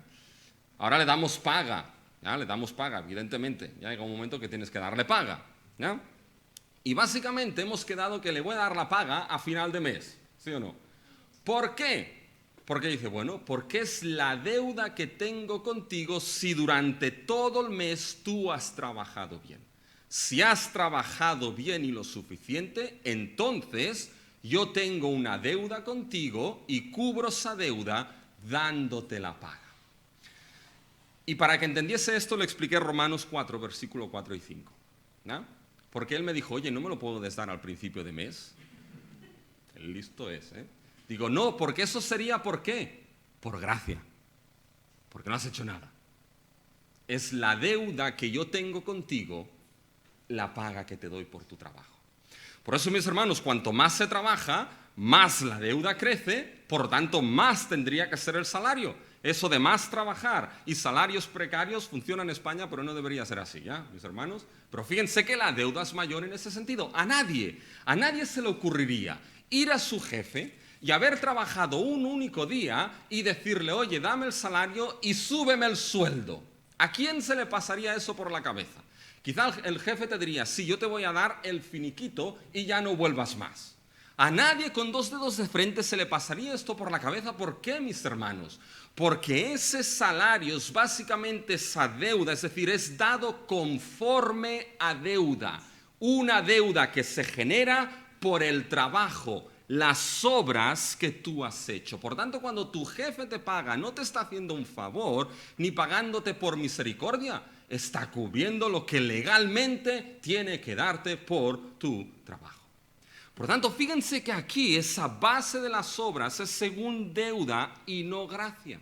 Ahora le damos paga. ¿Ya? Le damos paga, evidentemente. Ya llega un momento que tienes que darle paga. ¿Ya? Y básicamente hemos quedado que le voy a dar la paga a final de mes. ¿Sí o no? ¿Por qué? Porque dice, bueno, porque es la deuda que tengo contigo si durante todo el mes tú has trabajado bien. Si has trabajado bien y lo suficiente, entonces yo tengo una deuda contigo y cubro esa deuda dándote la paga. Y para que entendiese esto le expliqué Romanos 4, versículo 4 y 5. ¿No? Porque él me dijo, oye, ¿no me lo puedo dar al principio de mes? El listo es, ¿eh? Digo, no, porque eso sería, ¿por qué? Por gracia. Porque no has hecho nada. Es la deuda que yo tengo contigo la paga que te doy por tu trabajo. Por eso, mis hermanos, cuanto más se trabaja, más la deuda crece, por tanto, más tendría que ser el salario. Eso de más trabajar y salarios precarios funciona en España, pero no debería ser así, ¿ya, mis hermanos? Pero fíjense que la deuda es mayor en ese sentido. A nadie se le ocurriría ir a su jefe y haber trabajado un único día y decirle, oye, dame el salario y súbeme el sueldo. ¿A quién se le pasaría eso por la cabeza? Quizá el jefe te diría, sí, yo te voy a dar el finiquito y ya no vuelvas más. A nadie con dos dedos de frente se le pasaría esto por la cabeza. ¿Por qué, mis hermanos? Porque ese salario es básicamente esa deuda, es decir, es dado conforme a deuda. Una deuda que se genera por el trabajo, las obras que tú has hecho. Por tanto, cuando tu jefe te paga, no te está haciendo un favor ni pagándote por misericordia, está cubriendo lo que legalmente tiene que darte por tu trabajo. Por tanto, fíjense que aquí esa base de las obras es según deuda y no gracia.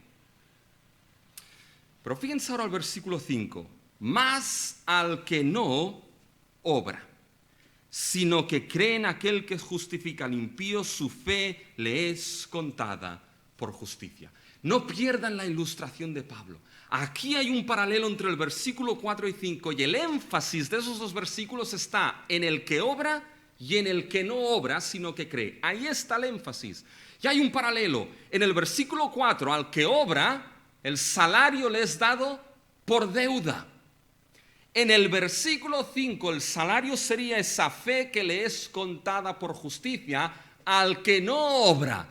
Pero fíjense ahora al versículo 5. Más al que no obra, sino que cree en aquel que justifica al impío, su fe le es contada por justicia. No pierdan la ilustración de Pablo. Aquí hay un paralelo entre el versículo 4 y 5 y el énfasis de esos dos versículos está en el que obra y en el que no obra, sino que cree. Ahí está el énfasis. Y hay un paralelo. En el versículo 4, al que obra, el salario le es dado por deuda. En el versículo 5, el salario sería esa fe que le es contada por justicia al que no obra.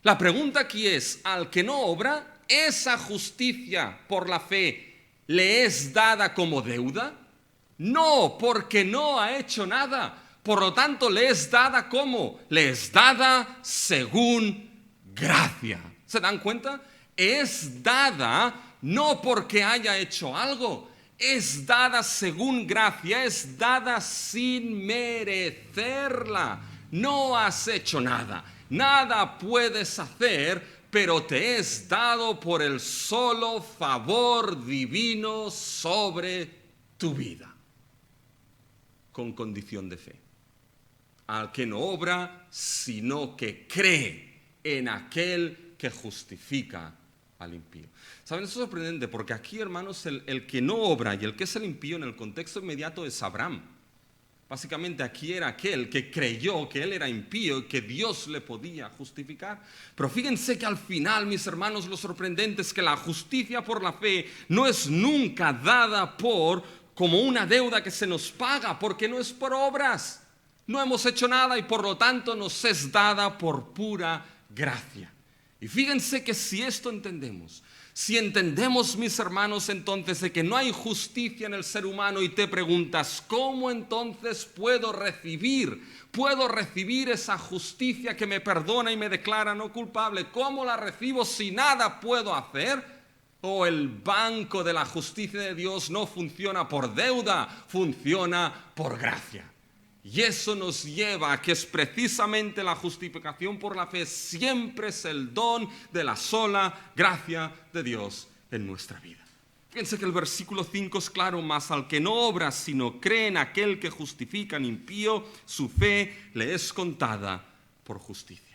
La pregunta aquí es, al que no obra, ¿esa justicia por la fe le es dada como deuda? No, porque no ha hecho nada. Por lo tanto, le es dada ¿cómo? Le es dada según gracia. ¿Se dan cuenta? Es dada no porque haya hecho algo, es dada según gracia, es dada sin merecerla. No has hecho nada, nada puedes hacer, pero te es dado por el solo favor divino sobre tu vida, con condición de fe. Al que no obra, sino que cree en aquel que justifica al impío. ¿Saben? Eso es sorprendente porque aquí, hermanos, el que no obra y el que es el impío en el contexto inmediato es Abraham. Básicamente aquí era aquel que creyó que él era impío y que Dios le podía justificar. Pero fíjense que al final, mis hermanos, lo sorprendente es que la justicia por la fe no es nunca dada como una deuda que se nos paga, porque no es por obras. No hemos hecho nada y por lo tanto nos es dada por pura gracia. Y fíjense que si esto entendemos, si entendemos, mis hermanos, entonces de que no hay justicia en el ser humano y te preguntas, ¿cómo entonces puedo recibir esa justicia que me perdona y me declara no culpable? ¿Cómo la recibo si nada puedo hacer? O el banco de la justicia de Dios no funciona por deuda, funciona por gracia. Y eso nos lleva a que es precisamente la justificación por la fe, siempre es el don de la sola gracia de Dios en nuestra vida. Fíjense que el versículo 5 es claro, más al que no obra, sino cree en aquel que justifica al impío, su fe le es contada por justicia.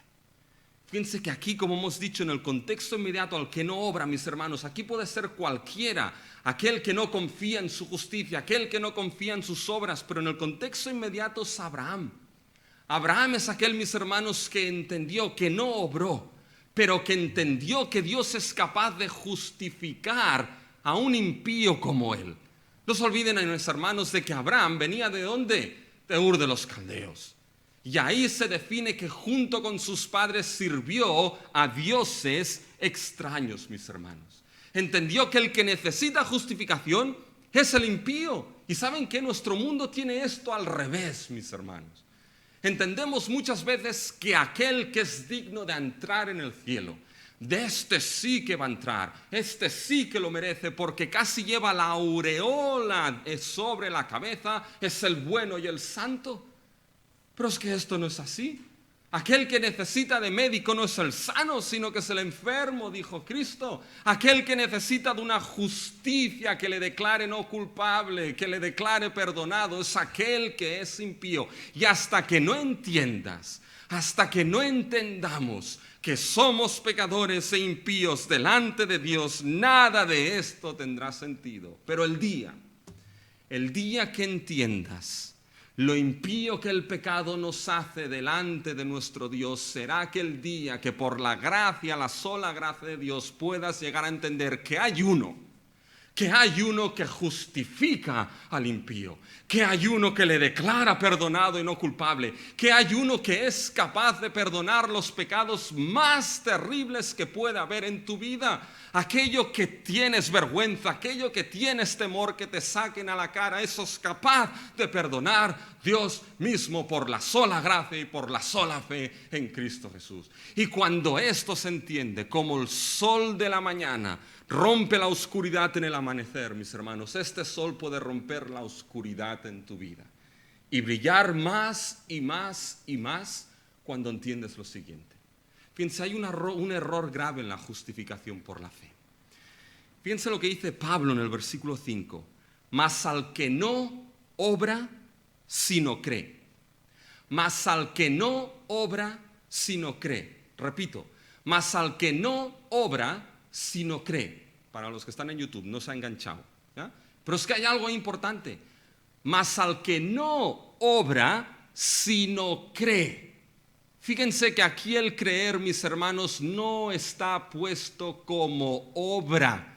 Fíjense que aquí, como hemos dicho, en el contexto inmediato, al que no obra, mis hermanos, aquí puede ser cualquiera, aquel que no confía en su justicia, aquel que no confía en sus obras, pero en el contexto inmediato es Abraham. Abraham es aquel, mis hermanos, que entendió que no obró, pero que entendió que Dios es capaz de justificar a un impío como él. No se olviden, mis hermanos, de que Abraham venía ¿de dónde? De Ur de los Caldeos. Y ahí se define que junto con sus padres sirvió a dioses extraños, mis hermanos. Entendió que el que necesita justificación es el impío. Y ¿saben qué? Nuestro mundo tiene esto al revés, mis hermanos. Entendemos muchas veces que aquel que es digno de entrar en el cielo, de este sí que va a entrar, este sí que lo merece porque casi lleva la aureola sobre la cabeza, es el bueno y el santo. Pero es que esto no es así. Aquel que necesita de médico no es el sano, sino que es el enfermo, dijo Cristo. Aquel que necesita de una justicia que le declare no culpable, que le declare perdonado, es aquel que es impío. Y hasta que no entiendas, hasta que no entendamos que somos pecadores e impíos delante de Dios, nada de esto tendrá sentido. Pero el día que entiendas lo impío que el pecado nos hace delante de nuestro Dios, será aquel día que por la gracia, la sola gracia de Dios, puedas llegar a entender que hay uno que justifica al impío, que hay uno que le declara perdonado y no culpable, que hay uno que es capaz de perdonar los pecados más terribles que pueda haber en tu vida. Aquello que tienes vergüenza, aquello que tienes temor que te saquen a la cara, eso es capaz de perdonar Dios mismo por la sola gracia y por la sola fe en Cristo Jesús. Y cuando esto se entiende como el sol de la mañana rompe la oscuridad en el amanecer, mis hermanos, este sol puede romper la oscuridad en tu vida y brillar más y más y más cuando entiendes lo siguiente. Fíjense, hay un error grave en la justificación por la fe. Fíjense lo que dice Pablo en el versículo 5. Mas al que no obra, sino cree. Mas al que no obra, sino cree. Repito, mas al que no obra, sino cree. Para los que están en YouTube, no se ha enganchado, ¿ya? Pero es que hay algo importante. Mas al que no obra, sino cree. Fíjense que aquí el creer, mis hermanos, no está puesto como obra.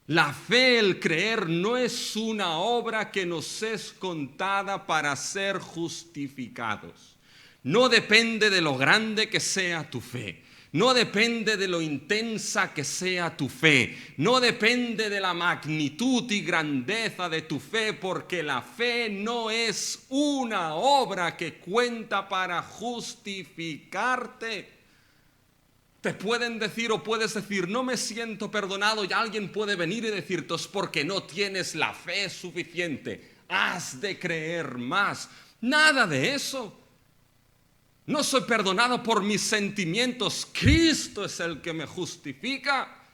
La fe, el creer, no es una obra que nos es contada para ser justificados. No depende de lo grande que sea tu fe. No depende de lo intensa que sea tu fe. No depende de la magnitud y grandeza de tu fe, porque la fe no es una obra que cuenta para justificarte. Te pueden decir o puedes decir, no me siento perdonado, y alguien puede venir y decirte, es porque no tienes la fe suficiente. Has de creer más. Nada de eso. No soy perdonado por mis sentimientos. Cristo es el que me justifica.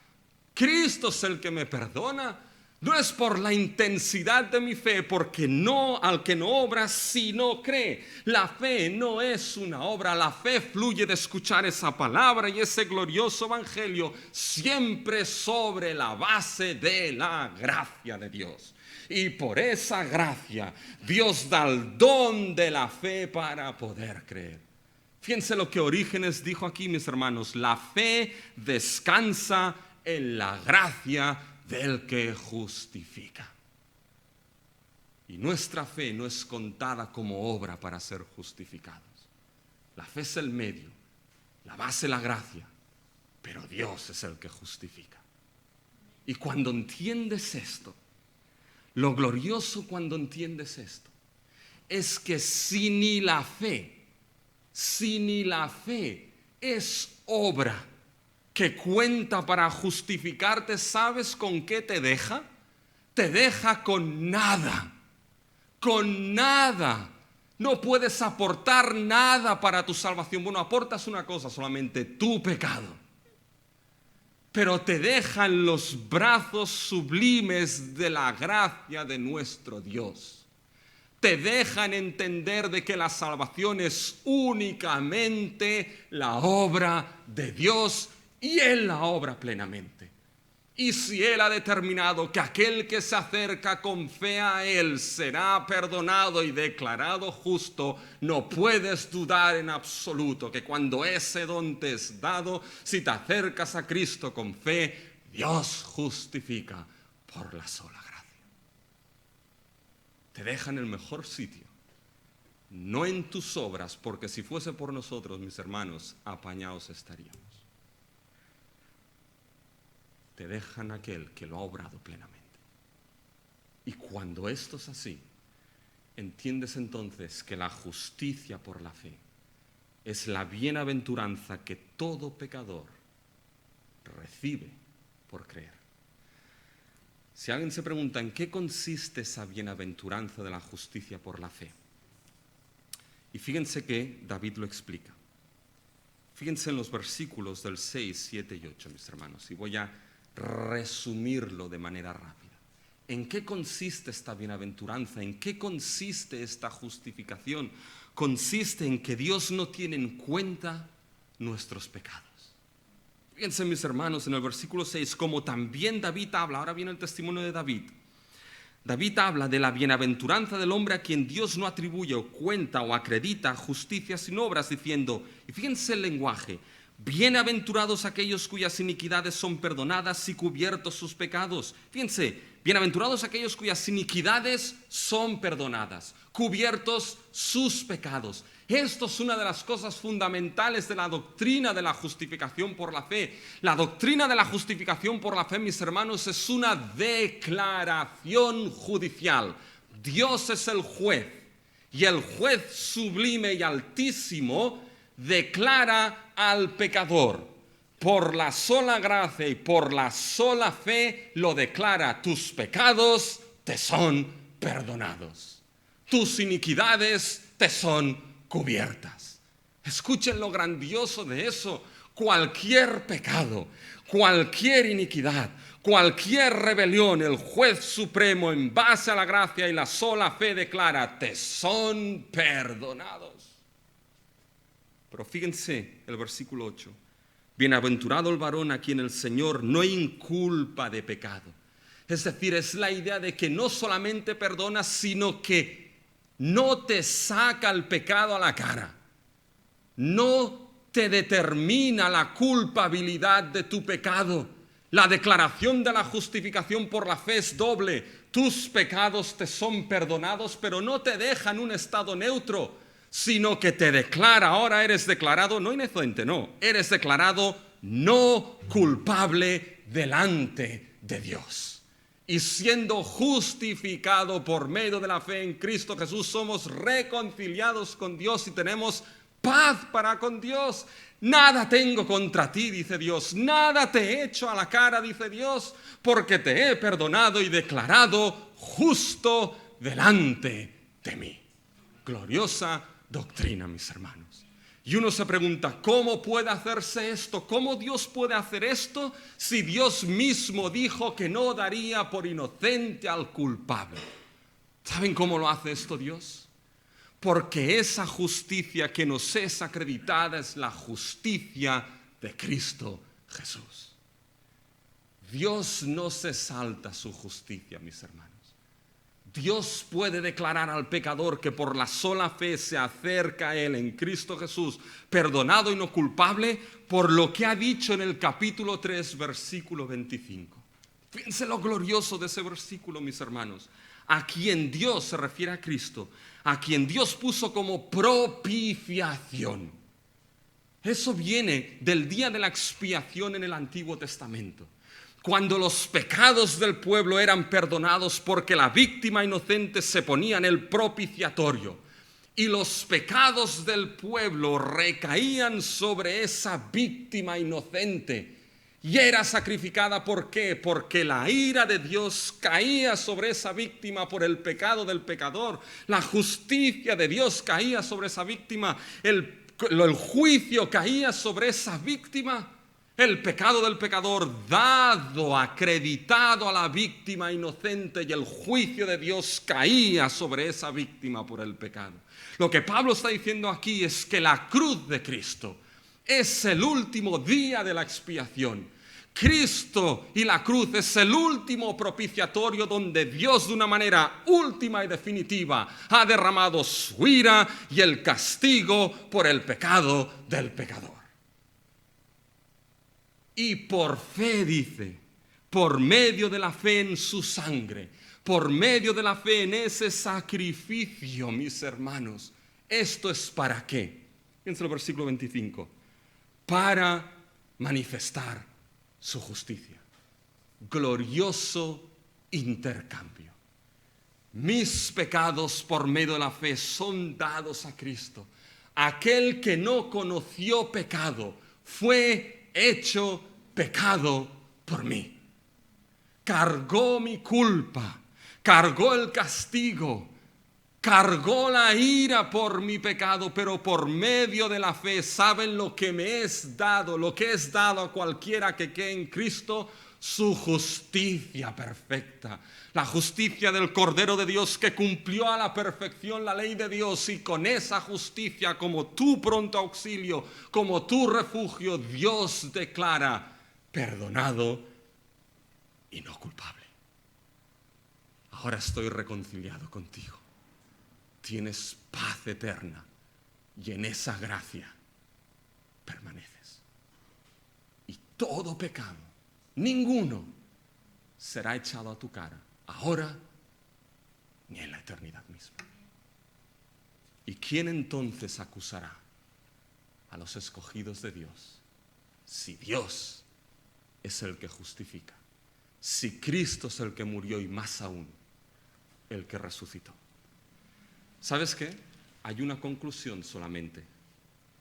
Cristo es el que me perdona. No es por la intensidad de mi fe, porque no al que no obra, sino cree. La fe no es una obra. La fe fluye de escuchar esa palabra y ese glorioso evangelio siempre sobre la base de la gracia de Dios. Y por esa gracia, Dios da el don de la fe para poder creer. Fíjense lo que Orígenes dijo aquí, mis hermanos. La fe descansa en la gracia del que justifica. Y nuestra fe no es contada como obra para ser justificados. La fe es el medio, la base es la gracia, pero Dios es el que justifica. Y cuando entiendes esto, lo glorioso cuando entiendes esto, es que si ni la fe es obra que cuenta para justificarte, ¿sabes con qué te deja? Te deja con nada, con nada. No puedes aportar nada para tu salvación. Bueno, aportas una cosa solamente, tu pecado. Pero te deja en los brazos sublimes de la gracia de nuestro Dios. Te dejan entender de que la salvación es únicamente la obra de Dios y Él la obra plenamente. Y si Él ha determinado que aquel que se acerca con fe a Él será perdonado y declarado justo, no puedes dudar en absoluto que cuando ese don te es dado, si te acercas a Cristo con fe, Dios justifica por la sola gracia. Te deja en el mejor sitio, no en tus obras, porque si fuese por nosotros, mis hermanos, apañados estaríamos. Te dejan aquel que lo ha obrado plenamente. Y cuando esto es así, entiendes entonces que la justicia por la fe es la bienaventuranza que todo pecador recibe por creer. Si alguien se pregunta en qué consiste esa bienaventuranza de la justicia por la fe, y fíjense que David lo explica. Fíjense en los versículos del 6, 7 y 8, mis hermanos, y voy a resumirlo de manera rápida. ¿En qué consiste esta bienaventuranza? ¿En qué consiste esta justificación? Consiste en que Dios no tiene en cuenta nuestros pecados. Fíjense, mis hermanos, en el versículo 6, como también David habla, ahora viene el testimonio de David. David habla de la bienaventuranza del hombre a quien Dios no atribuye o cuenta o acredita justicia sin obras, diciendo, y fíjense el lenguaje, bienaventurados aquellos cuyas iniquidades son perdonadas y cubiertos sus pecados. Fíjense, bienaventurados aquellos cuyas iniquidades son perdonadas, cubiertos sus pecados. Esto es una de las cosas fundamentales de la doctrina de la justificación por la fe. La doctrina de la justificación por la fe, mis hermanos, es una declaración judicial. Dios es el juez y el juez sublime y altísimo declara al pecador. Por la sola gracia y por la sola fe lo declara: tus pecados te son perdonados, tus iniquidades te son cubiertas. Escuchen lo grandioso de eso. Cualquier pecado, cualquier iniquidad, cualquier rebelión, el juez supremo, en base a la gracia y la sola fe, declara: te son perdonados. Pero fíjense el versículo 8. Bienaventurado el varón a quien el Señor no inculpa de pecado. Es decir, es la idea de que no solamente perdona, sino que no te saca el pecado a la cara, no te determina la culpabilidad de tu pecado. La declaración de la justificación por la fe es doble. Tus pecados te son perdonados, pero no te deja en un estado neutro, sino que te declara: ahora eres declarado no inocente, no, eres declarado no culpable delante de Dios. Y siendo justificado por medio de la fe en Cristo Jesús, somos reconciliados con Dios y tenemos paz para con Dios. Nada tengo contra ti, dice Dios, nada te he hecho a la cara, dice Dios, porque te he perdonado y declarado justo delante de mí. Gloriosa doctrina, mis hermanos. Y uno se pregunta, ¿cómo puede hacerse esto? ¿Cómo Dios puede hacer esto si Dios mismo dijo que no daría por inocente al culpable? ¿Saben cómo lo hace esto Dios? Porque esa justicia que nos es acreditada es la justicia de Cristo Jesús. Dios no se salta su justicia, mis hermanos. Dios puede declarar al pecador que por la sola fe se acerca a Él en Cristo Jesús, perdonado y no culpable, por lo que ha dicho en el capítulo 3, versículo 25. Fíjense lo glorioso de ese versículo, mis hermanos. A quien Dios, se refiere a Cristo, a quien Dios puso como propiciación. Eso viene del día de la expiación en el Antiguo Testamento, cuando los pecados del pueblo eran perdonados porque la víctima inocente se ponía en el propiciatorio y los pecados del pueblo recaían sobre esa víctima inocente y era sacrificada. ¿Por qué? Porque la ira de Dios caía sobre esa víctima por el pecado del pecador. La justicia de Dios caía sobre esa víctima. El juicio caía sobre esa víctima. El pecado del pecador dado, acreditado a la víctima inocente, y el juicio de Dios caía sobre esa víctima por el pecado. Lo que Pablo está diciendo aquí es que la cruz de Cristo es el último día de la expiación. Cristo y la cruz es el último propiciatorio donde Dios de una manera última y definitiva ha derramado su ira y el castigo por el pecado del pecador. Y por fe, dice, por medio de la fe en su sangre, por medio de la fe en ese sacrificio, mis hermanos. ¿Esto es para qué? Fíjense el versículo 25. Para manifestar su justicia. Glorioso intercambio. Mis pecados por medio de la fe son dados a Cristo. Aquel que no conoció pecado fue hecho pecado por mí. Cargó mi culpa, cargó el castigo, cargó la ira por mi pecado, pero por medio de la fe saben lo que me es dado, lo que es dado a cualquiera que cree en Cristo, su justicia perfecta, la justicia del Cordero de Dios que cumplió a la perfección la ley de Dios, y con esa justicia como tu pronto auxilio, como tu refugio, Dios declara perdonado y no culpable. Ahora estoy reconciliado contigo. Tienes paz eterna y en esa gracia permaneces. Y todo pecado, ninguno, será echado a tu cara, ahora ni en la eternidad misma. ¿Y quién entonces acusará a los escogidos de Dios? Si Dios es el que justifica, si Cristo es el que murió y más aún, el que resucitó. ¿Sabes qué? Hay una conclusión solamente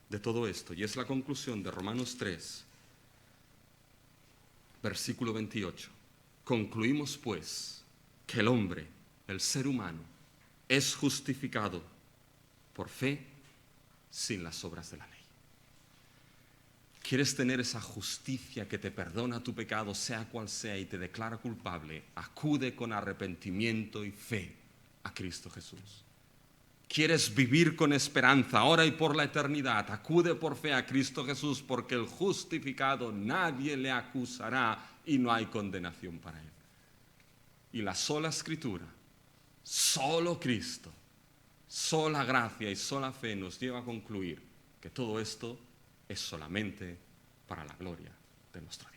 de todo esto, y es la conclusión de Romanos 3, versículo 28. Concluimos pues que el hombre, el ser humano, es justificado por fe sin las obras de la ley. ¿Quieres tener esa justicia que te perdona tu pecado, sea cual sea, y te declara culpable? Acude con arrepentimiento y fe a Cristo Jesús. ¿Quieres vivir con esperanza ahora y por la eternidad? Acude por fe a Cristo Jesús, porque el justificado nadie le acusará y no hay condenación para él. Y la sola Escritura, solo Cristo, sola gracia y sola fe nos lleva a concluir que todo esto es solamente para la gloria de nuestro Dios.